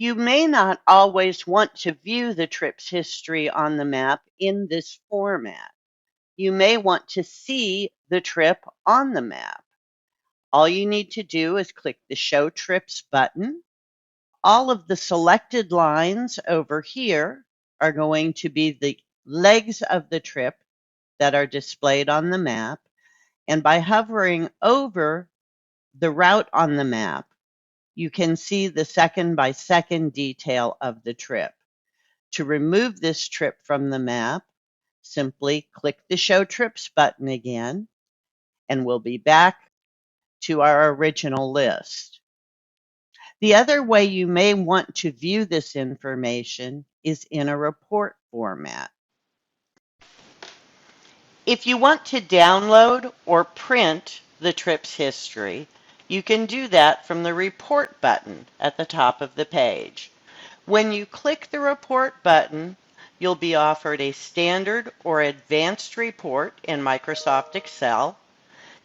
You may not always want to view the trip's history on the map in this format. You may want to see the trip on the map. All you need to do is click the Show Trips button. All of the selected lines over here are going to be the legs of the trip that are displayed on the map. And by hovering over the route on the map, you can see the second by second detail of the trip. To remove this trip from the map, simply click the Show Trips button again, and we'll be back to our original list. The other way you may want to view this information is in a report format. If you want to download or print the trip's history, you can do that from the Report button at the top of the page. When you click the Report button, you'll be offered a standard or advanced report in Microsoft Excel.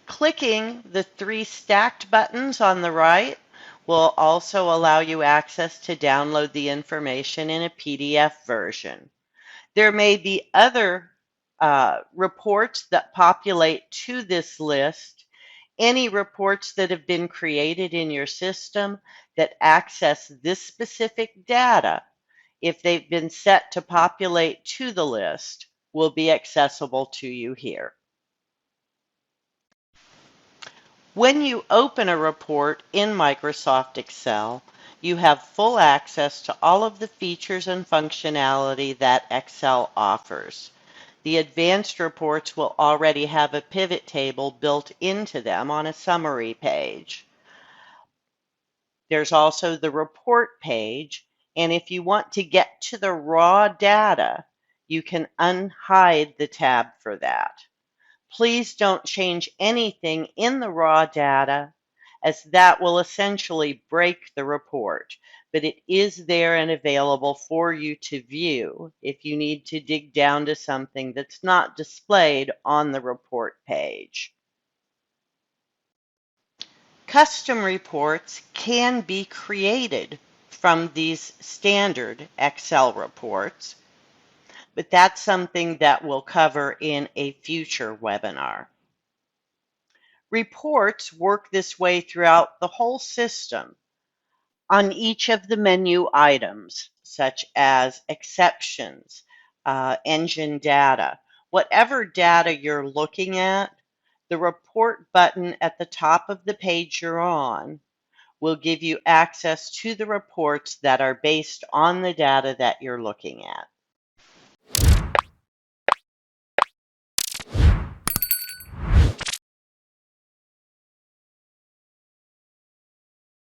Clicking the 3 stacked buttons on the right will also allow you access to download the information in a PDF version. There may be other reports that populate to this list. Any reports that have been created in your system that access this specific data, if they've been set to populate to the list, will be accessible to you here. When you open a report in Microsoft Excel, you have full access to all of the features and functionality that Excel offers. The advanced reports will already have a pivot table built into them on a summary page. There's also the report page, and if you want to get to the raw data, you can unhide the tab for that. Please don't change anything in the raw data, as that will essentially break the report, but it is there and available for you to view if you need to dig down to something that's not displayed on the report page. Custom reports can be created from these standard Excel reports, but that's something that we'll cover in a future webinar. Reports work this way throughout the whole system on each of the menu items, such as exceptions, engine data. Whatever data you're looking at, the report button at the top of the page you're on will give you access to the reports that are based on the data that you're looking at.